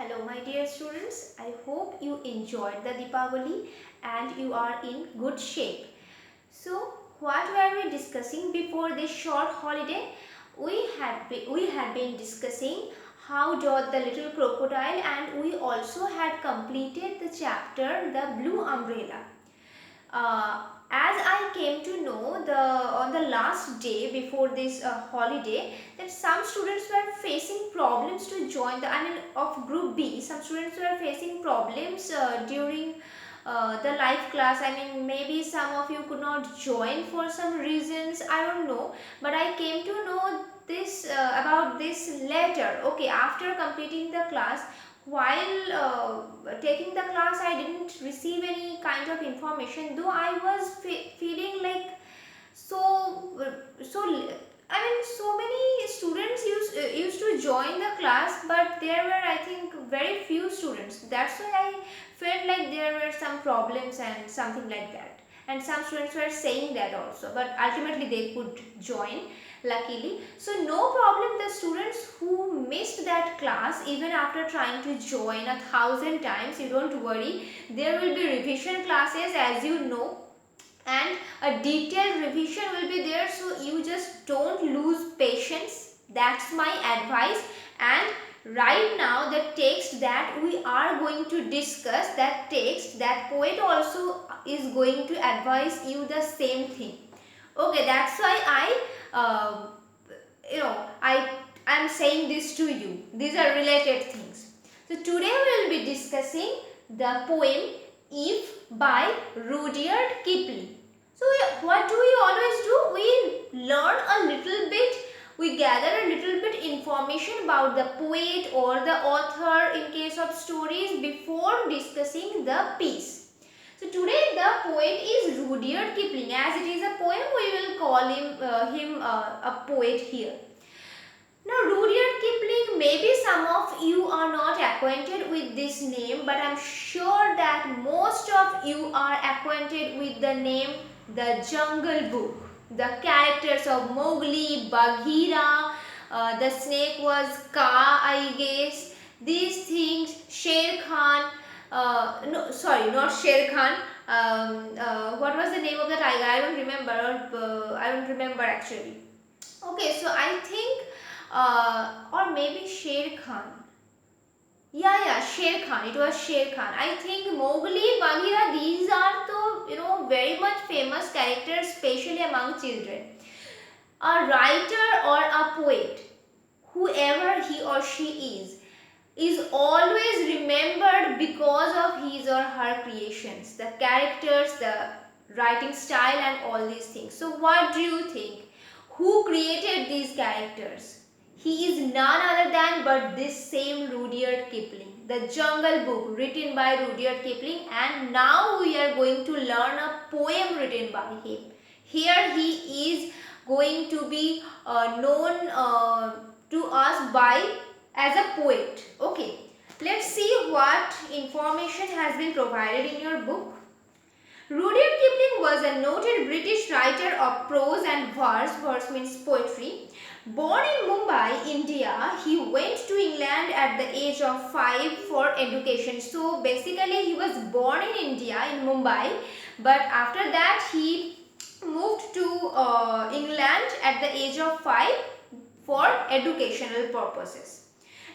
Hello my dear students, I hope you enjoyed the Deepavali and you are in good shape. So what were we discussing before this short holiday? We had been discussing how Dot the little crocodile, and we also had completed the chapter The Blue Umbrella. As I came to know on the last day before this holiday, that some students were facing problems to join of group B. Some students were facing problems during the live class. Maybe some of you could not join for some reasons, I don't know, but I came to know this about this later. Okay, after completing the class, while taking the class, I didn't receive any kind of information, though I was feeling like so so many students used to join the class, but there were, I think, very few students. That's why I felt like there were some problems and something like that, and some students were saying that also, but ultimately they could join, luckily. So no problem, the students who missed that class, even after trying to join 1,000 times, you don't worry, there will be revision classes, as you know, and a detailed revision will be there, so you just don't lose patience. That's my advice. And right now, the text that we are going to discuss, that text, that poet also is going to advise you the same thing. Okay, that's why I am saying this to you. These are related things. So today we will be discussing the poem Eve by Rudyard Kipling. So what do we always do? We learn a little bit, we gather a little bit information about the poet or the author in case of stories before discussing the piece. So today the poet is Rudyard Kipling. As it is a poem, we will call him a poet here. Now, Rudyard Kipling, maybe some of you are not acquainted with this name, but I'm sure that most of you are acquainted with the name The Jungle Book. The characters of Mowgli, Bagheera, the snake was Kaa, I guess. These things, Sher Khan, no, sorry, not Sher Khan. What was the name of the tiger? I don't remember. I don't remember actually. Okay, so I think or maybe Sher Khan. Yeah, Sher Khan. It was Sher Khan. I think Mowgli, Bagheera, these are the very much famous characters, especially among children. A writer or a poet, whoever he or she is always remembered because of his or her creations, the characters, the writing style, and all these things. So, what do you think? Who created these characters? He is none other than but this same Rudyard Kipling. The Jungle Book, written by Rudyard Kipling, and now we are going to learn a poem written by him. Here he is going to be known to us as a poet. Okay, let's see what information has been provided in your book. Rudyard Kipling was a noted British writer of prose and verse. Verse means poetry. Born in Mumbai, India, he went to England at the age of 5 for education. So basically he was born in India, in Mumbai, but after that he moved to England at the age of 5 for educational purposes.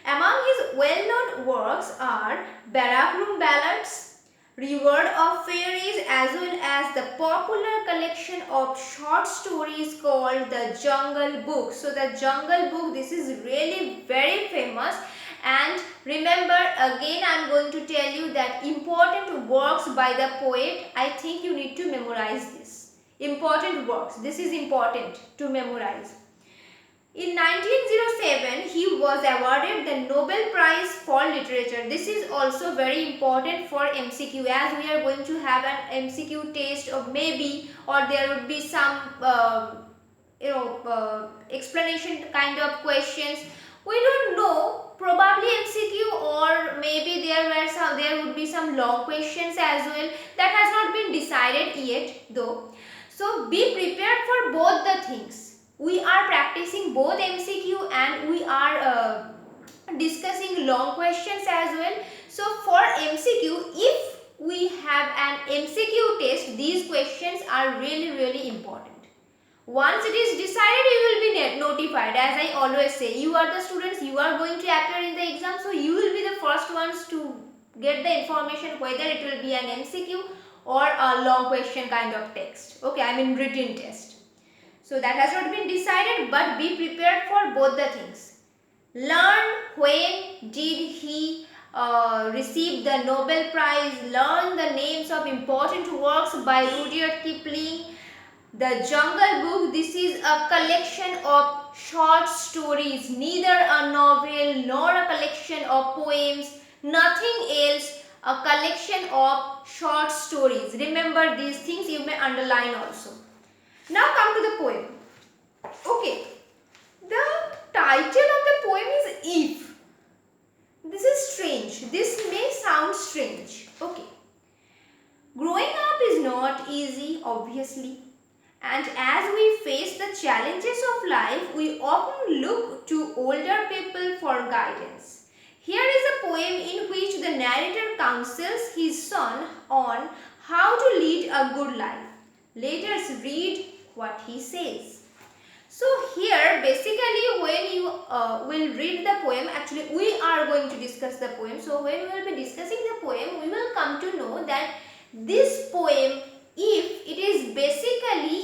Among his well-known works are Barrack Ballads, Reward of Fairies, as well as the popular collection of short stories called The Jungle Book. So the Jungle Book, this is really very famous. And remember, again I am going to tell you that important works by the poet, I think you need to memorize this. Important works, this is important to memorize. In 1907, he was awarded the Nobel Prize for Literature. This is also very important for MCQ, as we are going to have an MCQ test, or maybe, or there would be some explanation kind of questions. We don't know, probably MCQ, or maybe there would be some long questions as well. That has not been decided yet though. So be prepared for both the things. We are practicing both MCQ and we are discussing long questions as well. So for MCQ, if we have an MCQ test, these questions are really important. Once it is decided, you will be notified. As I always say, you are the students, you are going to appear in the exam, so you will be the first ones to get the information whether it will be an MCQ or a long question kind of text. Okay, I mean written test. So that has not been decided, but be prepared for both the things. Learn when did he receive the Nobel Prize. Learn the names of important works by Rudyard Kipling. The Jungle Book, this is a collection of short stories, neither a novel nor a collection of poems, nothing else, a collection of short stories. Remember these things, you may underline also. Now come to the poem. Okay, the title of the poem is If. This is strange. This may sound strange. Okay. Growing up is not easy, obviously. And as we face the challenges of life, we often look to older people for guidance. Here is a poem in which the narrator counsels his son on how to lead a good life. Let us read what he says. So here basically when you will read the poem, actually we are going to discuss the poem. So when we will be discussing the poem, we will come to know that this poem, if it is basically,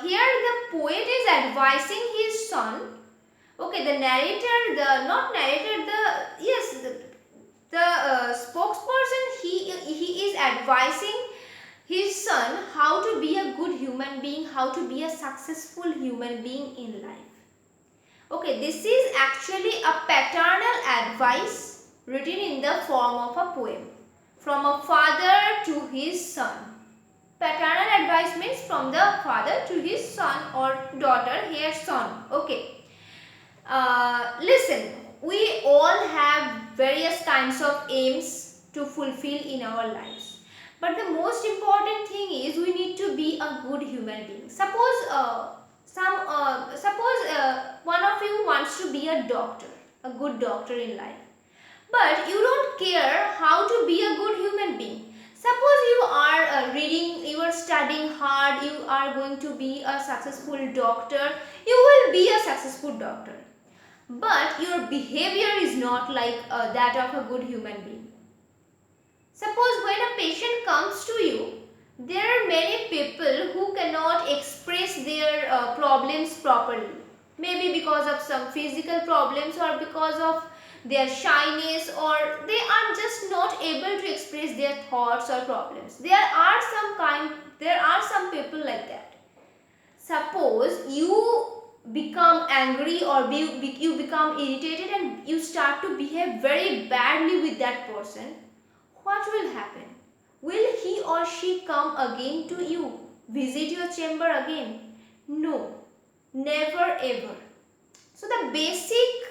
here the poet is advising his son. Okay, the narrator, the spokesperson, he is advising his son how to be a good human being, how to be a successful human being in life. Okay, this is actually a paternal advice written in the form of a poem from a father to his son. Paternal advice means from the father to his son or daughter, here son. Okay. Listen, we all have various kinds of aims to fulfill in our lives. But the most important thing is we need to be a good human being. Suppose one of you wants to be a doctor, a good doctor in life. But you don't care how to be a good human being. Suppose you are reading, you are studying hard, you are going to be a successful doctor, you will be a successful doctor. But your behavior is not like that of a good human being. Suppose when a patient comes to you, there are many people who cannot express their problems properly. Maybe because of some physical problems or because of their shyness, or they are just not able to express their thoughts or problems. There are some people like that. Suppose you become angry or you become irritated and you start to behave very badly with that person. What will happen? Will he or she come again to you, visit your chamber again? No, never ever. So the basic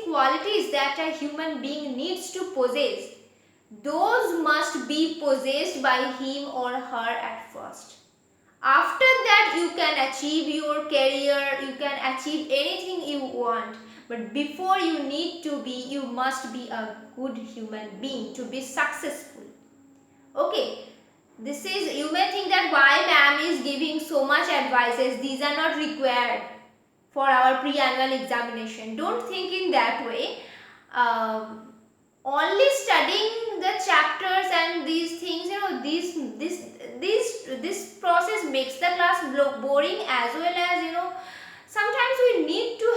qualities that a human being needs to possess, those must be possessed by him or her at first. After that you can achieve your career, you can achieve anything you want. But before you must be a good human being to be successful. Okay, you may think that why ma'am is giving so much advices, these are not required for our pre-annual examination. Don't think in that way. Only studying the chapters and these things, this process makes the class boring, as well as sometimes we need to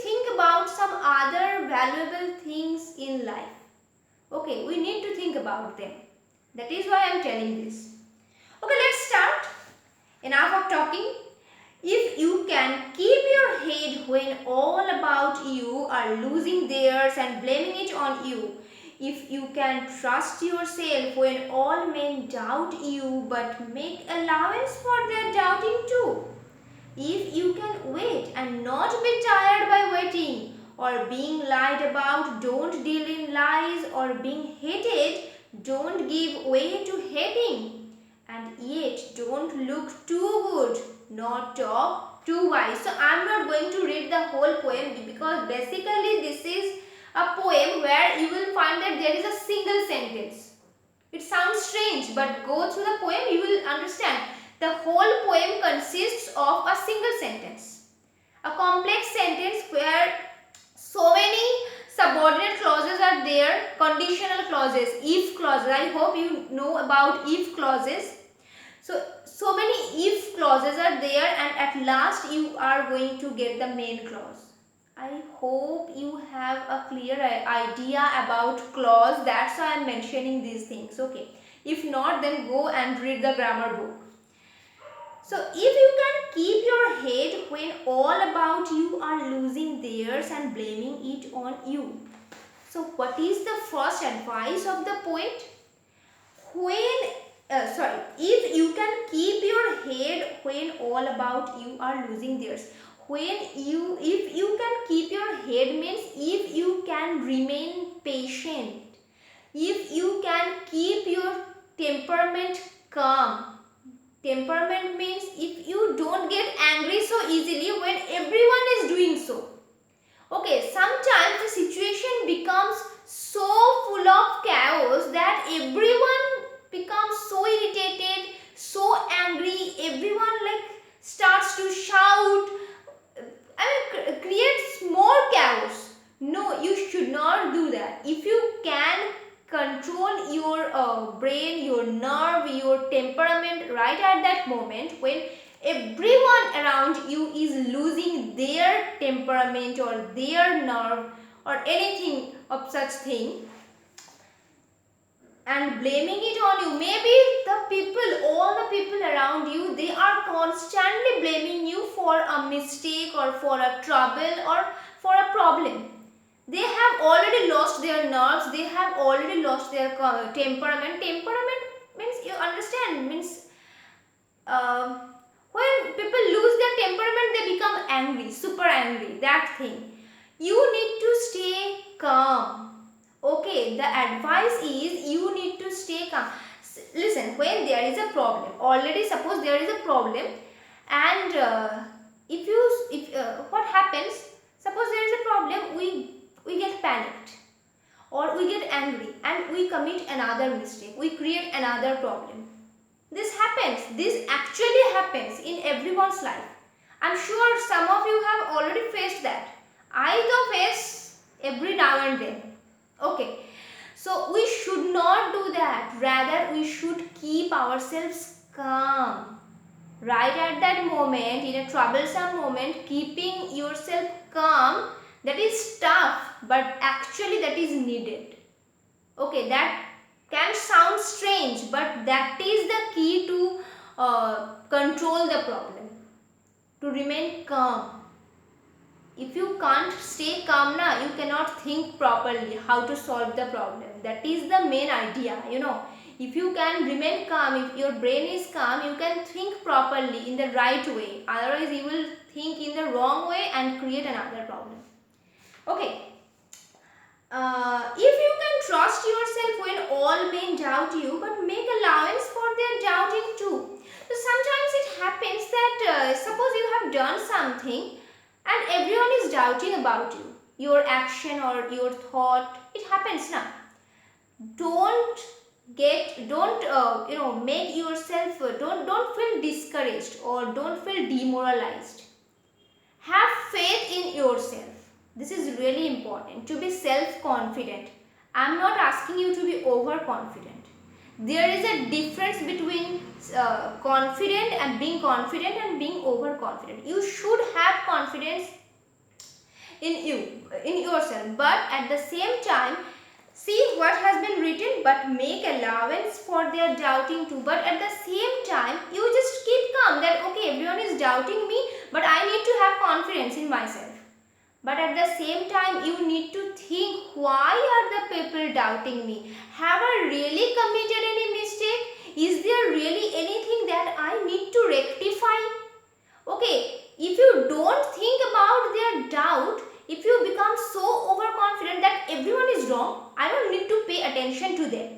think about some other valuable things in life. Okay, we need to think about them. That is why I am telling this. Okay, let's start. Enough of talking. If you can keep your head when all about you are losing theirs and blaming it on you, if you can trust yourself when all men doubt you but make allowance for their doubting too, if you can wait and not be tired by waiting, or being lied about, don't deal in lies, or being hated, don't give way to hating, and yet don't look too good nor talk too wise. So I am not going to read the whole poem because basically this is a poem where you will find that there is a single sentence. It sounds strange, but go through the poem, you will understand. The whole poem consists of a single sentence. A complex sentence where so many subordinate clauses are there, conditional clauses, if clauses. I hope you know about if clauses. So many if clauses are there, and at last you are going to get the main clause. I hope you have a clear idea about clause. That's why I am mentioning these things. Okay. If not, then go and read the grammar book. So if you can keep your head when all about you are losing theirs and blaming it on you. So what is the first advice of the poet? If you can keep your head when all about you are losing theirs. If you can keep your head means if you can remain patient. If you can keep your temperament calm. Temperament means if you don't get angry so easily when everyone is doing so. Okay, sometimes the situation becomes so full of chaos that everyone becomes so irritated, so angry, everyone starts to shout, creates more chaos. No, you should not do that. If you can control your brain, your nerve, your temperament right at that moment when everyone around you is losing their temperament or their nerve or anything of such thing and blaming it on you. Maybe all the people around you, they are constantly blaming you for a mistake or for a trouble or for a problem. They have already lost their nerves, they have already lost their temperament. Temperament means, you understand, means when people lose their temperament, they become angry, super angry, that thing. You need to stay calm. Okay, the advice is you need to stay calm. Listen, when there is a problem, already suppose there is a problem, and what happens, suppose there is a problem, we get panicked or we get angry and we commit another mistake, we create another problem. This happens, this actually happens in everyone's life. I'm sure some of you have already faced that. I though face every now and then. Okay, so we should not do that. Rather, we should keep ourselves calm. Right at that moment, in a troublesome moment, keeping yourself calm, that is tough, but actually that is needed. Okay, that can sound strange, but that is the key to control the problem, to remain calm. If you can't stay calm now, you cannot think properly how to solve the problem. That is the main idea, If you can remain calm, if your brain is calm, you can think properly in the right way. Otherwise, you will think in the wrong way and create another problem. Okay. If you can trust yourself when all men doubt you, but make allowance for their doubting too. So sometimes it happens that suppose you have done something and everyone is doubting about you, your action or your thought. It happens now. Don't make yourself don't feel discouraged or don't feel demoralized. Have faith in yourself. This is really important, to be self-confident. I am not asking you to be overconfident. There is a difference between confident and being overconfident. You should have confidence in yourself, but at the same time, see what has been written, but make allowance for their doubting too. But at the same time, you just keep calm that okay, everyone is doubting me, but I need to have confidence in myself. But at the same time, you need to think, why are the people doubting me? Have I really committed any mistake? Is there really anything that I need to rectify? Okay, if you don't think about their doubt, if you become so overconfident that everyone is wrong, I don't need to pay attention to them,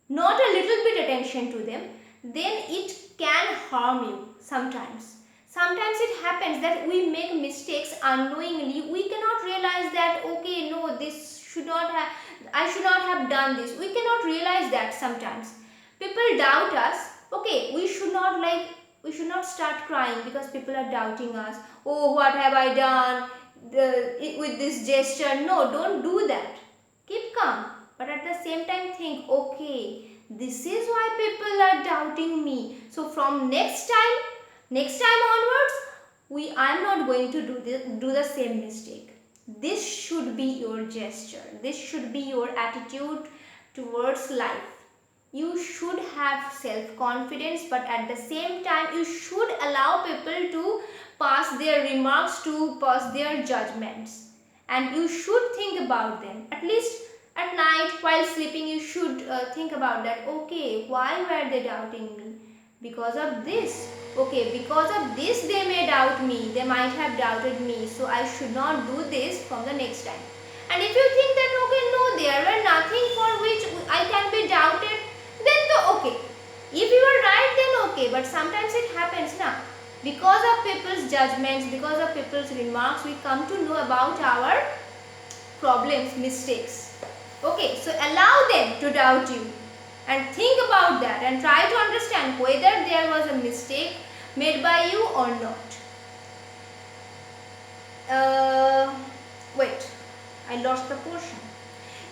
not a little bit attention to them, then it can harm you sometimes. Sometimes it happens that we make mistakes unknowingly. We cannot realize that, okay, no, this should not have, I should not have done this. We cannot realize that sometimes. People doubt us. Okay, we should not start crying because people are doubting us. Oh, what have I done with this gesture? No, don't do that. Keep calm. But at the same time think, okay, this is why people are doubting me. So from next time onwards, I am not going to do the same mistake. This should be your gesture. This should be your attitude towards life. You should have self-confidence, but at the same time, you should allow people to pass their remarks, to pass their judgments. And you should think about them. At least at night while sleeping, you should think about that. Okay, why were they doubting me? Because of this. Okay, because of this they may doubt me. They might have doubted me. So I should not do this from the next time. And if you think that, okay, no, there were nothing for which I can be doubted, then okay. If you are right, then okay. But sometimes it happens now. Because of people's judgments, because of people's remarks, we come to know about our problems, mistakes. Okay, so allow them to doubt you and think about that and try to understand whether there was a mistake made by you or not. Wait, I lost the portion.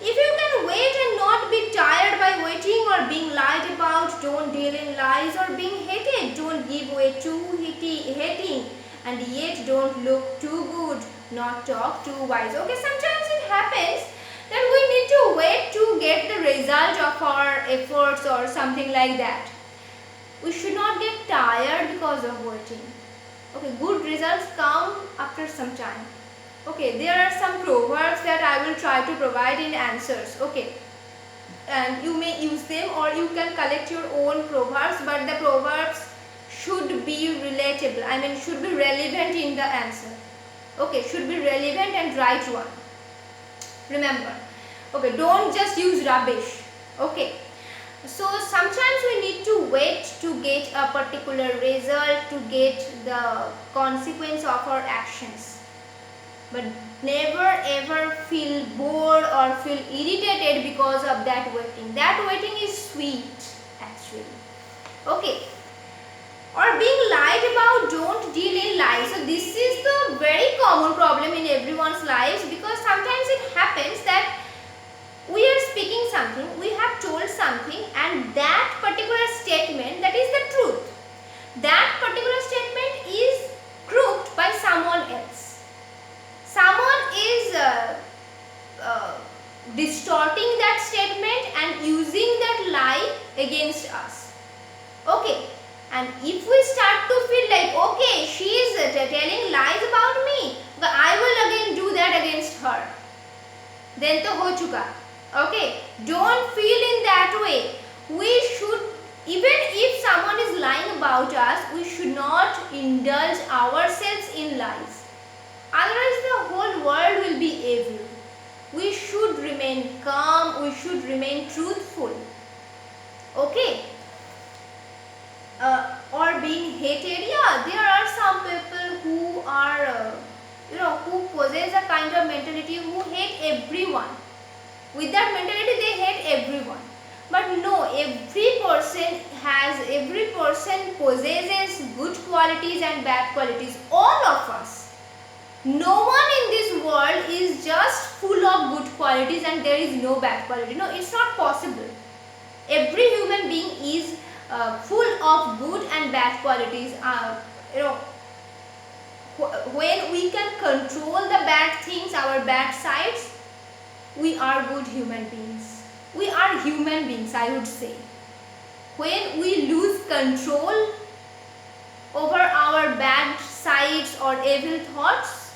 If you can wait and not be tired by waiting or being lied about, don't deal in lies, or being hated, don't give way to hating, and yet don't look too good, not talk too wise. Okay, sometimes it happens that we need to wait to get the result of our efforts or something like that. We should not get tired because of waiting. Okay, good results come after some time. Okay, there are some proverbs that I will try to provide in answers. Okay, and you may use them or you can collect your own proverbs, but the proverbs should be relatable. I mean, should be relevant in the answer. Okay, should be relevant and right one. Remember. Okay, don't just use rubbish. Okay. So sometimes we need to wait to get a particular result, to get the consequence of our actions. But never ever feel bored or feel irritated because of that waiting. That waiting is sweet actually. Okay. Or being lied about, don't deal in lies. So this is the very common problem in everyone's lives, because sometimes it happens that we are speaking something, we have told something, and that particular statement, that is the truth. That particular statement is proved by someone else. Someone is distorting that statement and using that lie against us. Okay, and if we start to feel like, okay, she is telling lies about me, but I will again do that against her, then to ho chuka. Okay, don't feel in that way. We should, even if someone is lying about us, we should not indulge ourselves in lies. Otherwise, the whole world will be evil. We should remain calm. We should remain truthful. Okay. Or being hated. Yeah, there are some people who are, who possess a kind of mentality who hate everyone. With that mentality, they hate everyone. But no, every person possesses good qualities and bad qualities. All of us. No one in this world is just full of good qualities and there is no bad quality. No, it's not possible. Every human being is full of good and bad qualities. When we can control the bad things, our bad sides, we are good human beings. We are human beings, I would say. When we lose control over our bad sides or evil thoughts,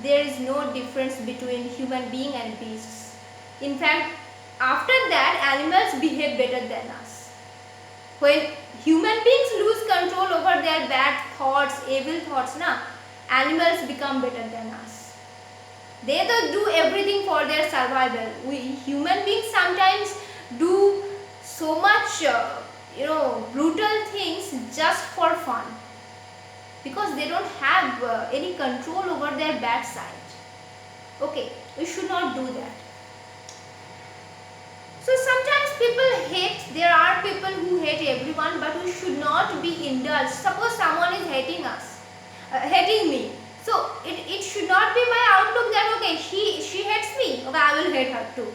there is no difference between human being and beasts. In fact, after that, animals behave better than us. When human beings lose control over their bad thoughts, evil thoughts, animals become better than us. They do everything for their survival. We human beings sometimes do so much, brutal things just for fun. because they don't have any control over their bad side. Okay, we should not do that. So sometimes people hate, there are people who hate everyone, but we should not be indulged. Suppose someone is hating us, hating me. So it should not be my outlook that okay, she hates me, okay, I will hate her too.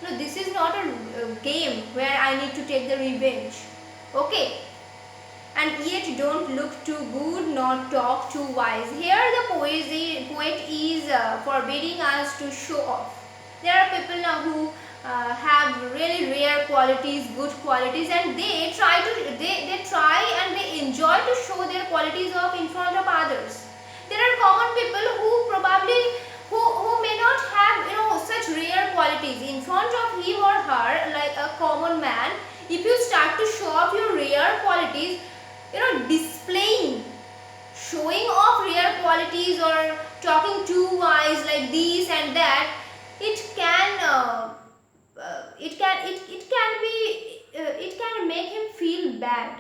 No, this is not a game where I need to take the revenge. Okay. And yet don't look too good, not talk too wise. Here the poet is forbidding us to show off. There are people now who have really rare qualities, good qualities, and they try and they enjoy to show their qualities off in front of others. There are common people who probably who may not have such rare qualities in front of him or her, like a common man. If you start to show off your rare qualities, displaying, showing off rare qualities or talking too wise like this and that, it can make him feel bad.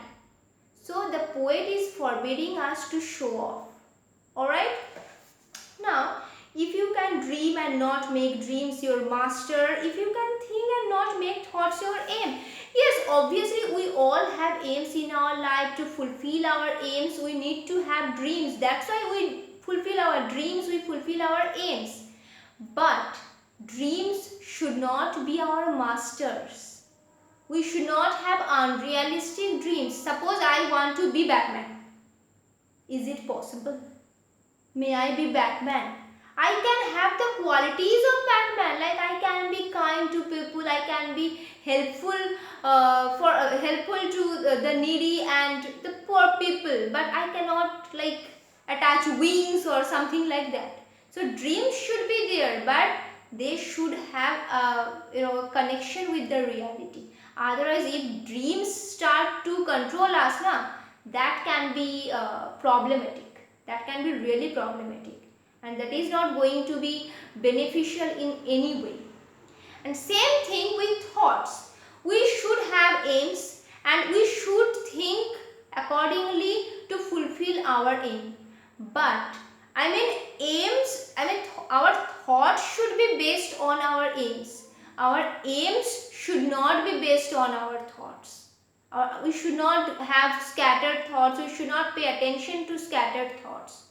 So the poet is forbidding us to show off. Alright? Now, if you can dream and not make dreams your master, if you can think and not make thoughts your aim. Yes, obviously we all have aims in our life. To fulfill our aims, we need to have dreams. That's why we fulfill our dreams, we fulfill our aims. But dreams should not be our masters. We should not have unrealistic dreams. Suppose I want to be Batman. Is it possible? May I be Batman? I can have the qualities of Batman, like I can be kind to people, I can be helpful to the needy and the poor people, but I cannot like attach wings or something like that. So dreams should be there, but they should have a connection with the reality. Otherwise, if dreams start to control us, that can be problematic. That can be really problematic, and that is not going to be beneficial in any way. And same thing with thoughts. We should have aims and we should think accordingly to fulfill our aim. But our thoughts should be based on our aims. Our aims should not be based on our thoughts. We should not have scattered thoughts. We should not pay attention to scattered thoughts.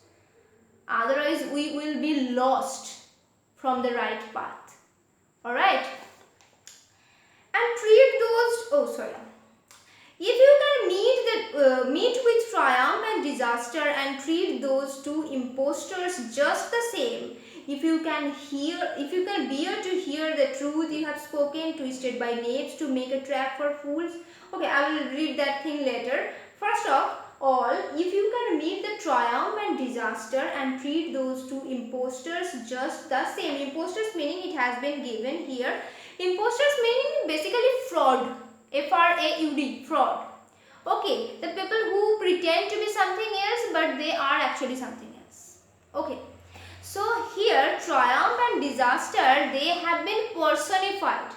Otherwise, we will be lost from the right path. Alright? And treat those, if you can meet with triumph and disaster and treat those two impostors just the same, if you can bear to hear the truth you have spoken, twisted by knaves to make a trap for fools. Okay, I will read that thing later. First of all, if you can meet the triumph and disaster and treat those two impostors just the same. Impostors meaning it has been given here. Impostors meaning basically fraud. F-R-A-U-D, fraud. Okay, the people who pretend to be something else but they are actually something else. Okay, so here triumph and disaster, they have been personified.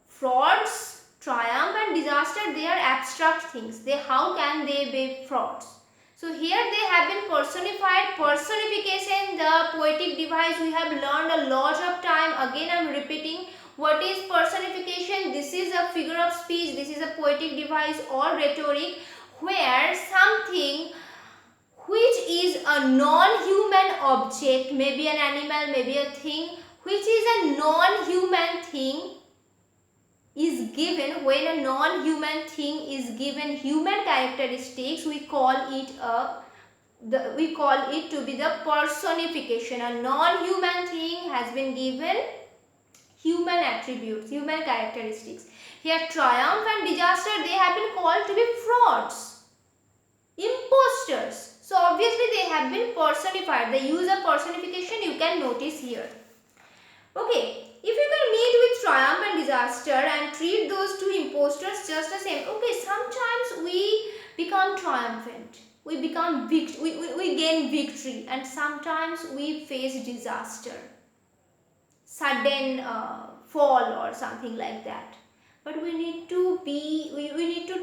Frauds, triumph and disaster, they are abstract things. How can they be frauds? So here they have been personified. Personification, the poetic device we have learned a lot of time. Again I am repeating. What is personification? This is a figure of speech. This is a poetic device or rhetoric where something which is a non-human object, maybe an animal, maybe a thing, which is a non-human thing is given. When a non-human thing is given human characteristics, we call it to be the personification. A non-human thing has been given human attributes, human characteristics. Here triumph and disaster, they have been called to be frauds, impostors. So obviously they have been personified. The use of personification you can notice here. Okay, if you can meet with triumph and disaster and treat those two impostors just the same. Okay, sometimes we become triumphant. We become we gain victory, and sometimes we face disaster, sudden fall or something like that. But we need to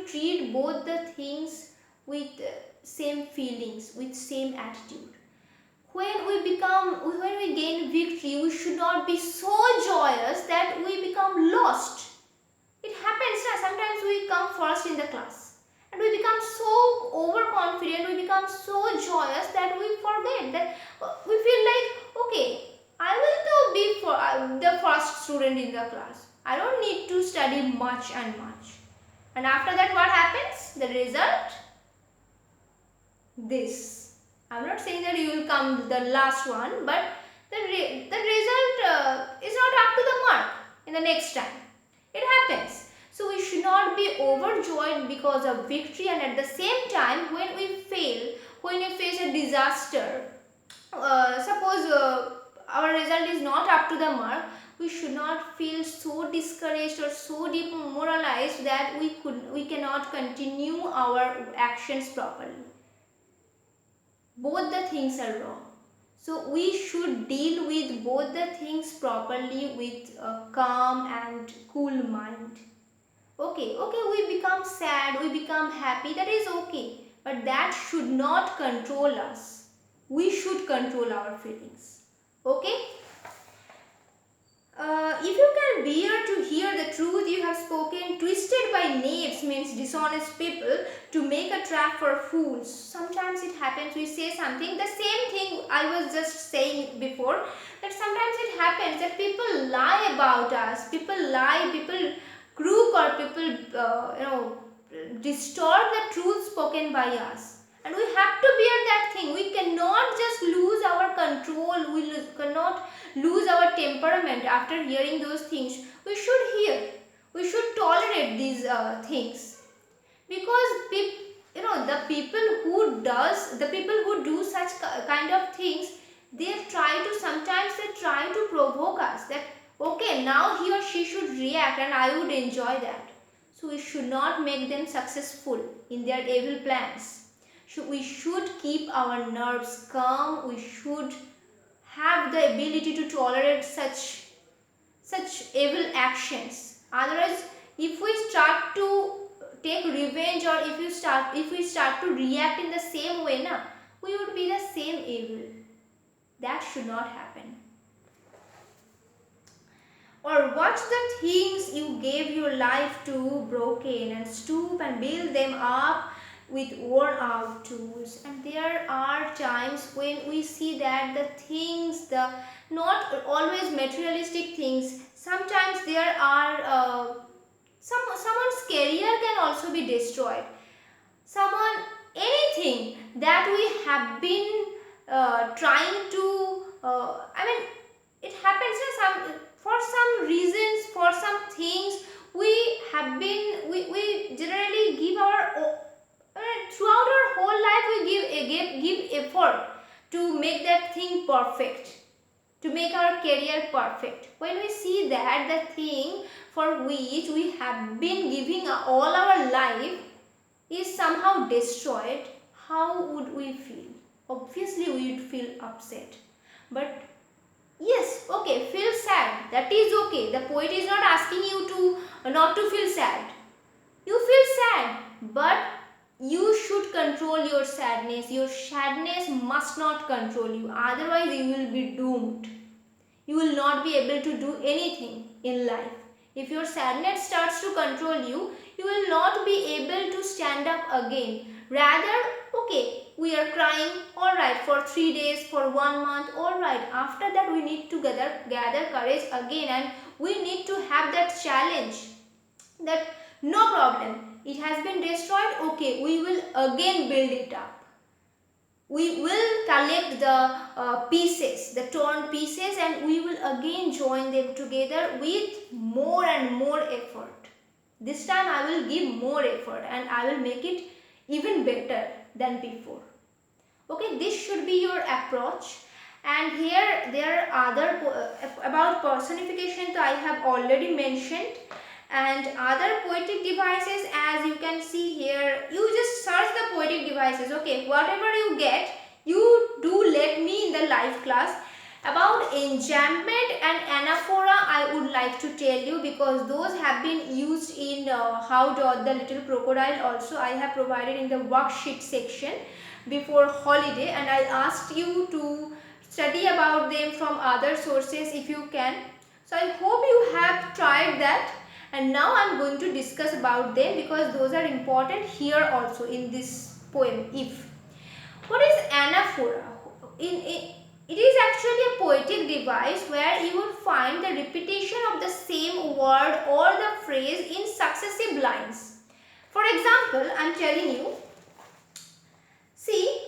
treat both the things with same feelings, with same attitude. When we gain victory, we should not be so joyous that we become lost. It happens that sometimes we come first in the class and we become so overconfident, we become so joyous that we forget that we feel like, okay, I will to be the first student in the class. I don't need to study much and much. And after that, what happens? The result? This. I'm not saying that you will come the last one, but the result is not up to the mark in the next time. It happens. So we should not be overjoyed because of victory, and at the same time, when we fail, when we face a disaster, suppose our result is not up to the mark, we should not feel so discouraged or so demoralized that we cannot continue our actions properly. Both the things are wrong. So we should deal with both the things properly with a calm and cool mind. Okay, we become sad, we become happy, that is okay. But that should not control us. We should control our feelings. Okay? If you can bear to hear the truth you have spoken, twisted by knaves means dishonest people, to make a trap for fools. Sometimes it happens, we say something, the same thing I was just saying before, that sometimes it happens that people lie about us, people crook, or people distort the truth spoken by us. And we have to bear that thing. We cannot just lose our control. We cannot lose our temperament after hearing those things. We should hear. We should tolerate these things, because the people who do such kind of things, sometimes they try to provoke us that, okay, now he or she should react and I would enjoy that. So we should not make them successful in their evil plans. We should keep our nerves calm. We should have the ability to tolerate such evil actions. Otherwise, if we start to take revenge, or if we start to react in the same way, we would be the same evil. That should not happen. Or watch the things you gave your life to broken, and stoop and build them up with worn out tools. And there are times when we see that the things, the not always materialistic things, sometimes there are someone's career can also be destroyed. Anything that we have been trying to it happens for some reasons, for some things, we generally give our throughout our whole life, we give effort to make that thing perfect, to make our career perfect. When we see that the thing for which we have been giving all our life is somehow destroyed, how would we feel? Obviously we would feel upset. But yes, okay, feel sad, that is okay. The poet is not asking you to not to feel sad. You feel sad, but you should control your sadness. Your sadness must not control you, otherwise you will be doomed. You will not be able to do anything in life. If your sadness starts to control you, you will not be able to stand up again. Rather, okay, we are crying, alright, for 3 days, for 1 month, alright. After that, we need to gather courage again, and we need to have that challenge that no problem, it has been destroyed, okay, we will again build it up. We will collect the pieces, the torn pieces, and we will again join them together with more and more effort. This time I will give more effort and I will make it even better than before. Okay, this should be your approach. And here there are other about personification, so I have already mentioned. And other poetic devices, as you can see here, you just search the poetic devices. Okay, whatever you get, you do let me in the live class, About enjambment and anaphora, I would like to tell you, because those have been used in How Doth the Little Crocodile also. I have provided in the worksheet section before holiday, and I asked you to study about them from other sources if you can. So I hope you have tried that, and now I am going to discuss about them because those are important here also in this poem. If. What is anaphora? It is actually a poetic device where you will find the repetition of the same word or the phrase in successive lines. For example, I am telling you, see,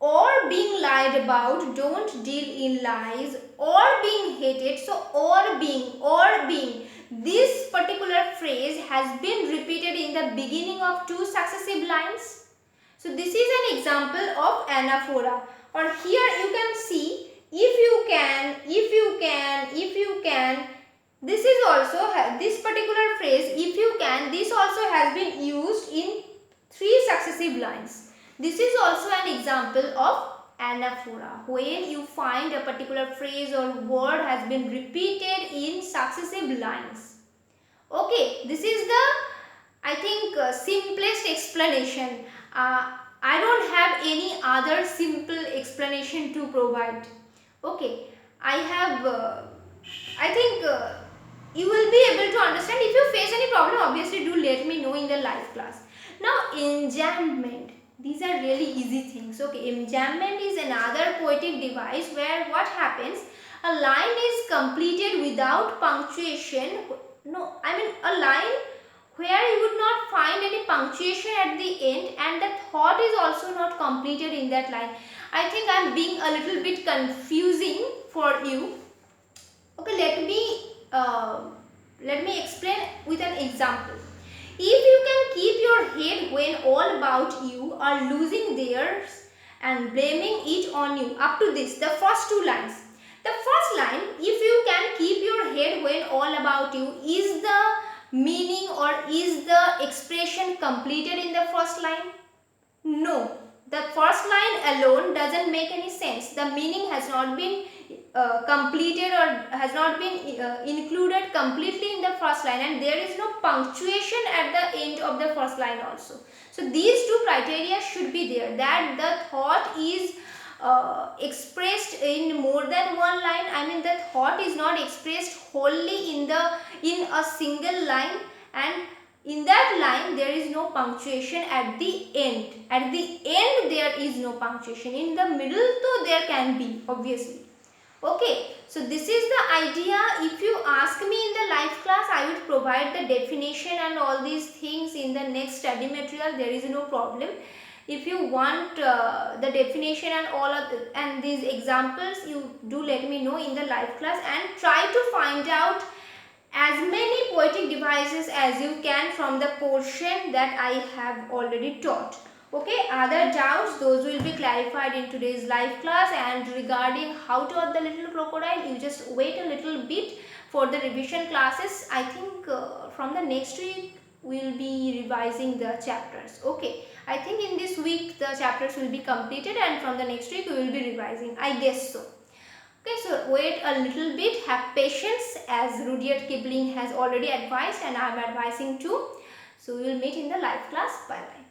or being lied about, don't deal in lies, or being hated. So, or being. This particular phrase has been repeated in the beginning of two successive lines. So, this is an example of anaphora. Or here you can see, if you can. This is also, this particular phrase, if you can, this also has been used in three successive lines. This is also an example of anaphora, when you find a particular phrase or word has been repeated in successive lines. Okay, this is the, I think, simplest explanation. I don't have any other simple explanation to provide. Okay, I think you will be able to understand. If you face any problem, obviously do let me know in the live class. Now, enjambment. These are really easy things. Okay, enjambment is another poetic device where what happens, a line is completed without punctuation. No, I mean a line where you would not find any punctuation at the end, and the thought is also not completed in that line. I think I am being a little bit confusing for you. Okay, let me explain with an example. If you can keep your head when all about you are losing theirs and blaming it on you, up to this, the first two lines. The first line, if you can keep your head when all about you, is the meaning or is the expression completed in the first line? No. The first line alone doesn't make any sense. The meaning has not been completed or has not been included completely in the first line, and there is no punctuation at the end of the first line also. So these two criteria should be there, that the thought is expressed in more than one line. I mean, the thought is not expressed wholly in a single line, and in that line there is no punctuation at the end. At the end there is no punctuation. In the middle though there can be, obviously. Okay, so this is the idea. If you ask me in the live class, I would provide the definition and all these things in the next study material. There is no problem. If you want the definition and all of and these examples, you do let me know in the live class, and try to find out as many poetic devices as you can from the portion that I have already taught. Okay, other doubts, those will be clarified in today's live class. And regarding How Doth the Little Crocodile, you just wait a little bit for the revision classes. I think from the next week we will be revising the chapters. Okay, I think in this week the chapters will be completed, and from the next week we will be revising, I guess so. Okay, so wait a little bit, have patience, as Rudyard Kipling has already advised and I am advising too. So we will meet in the live class. Bye bye.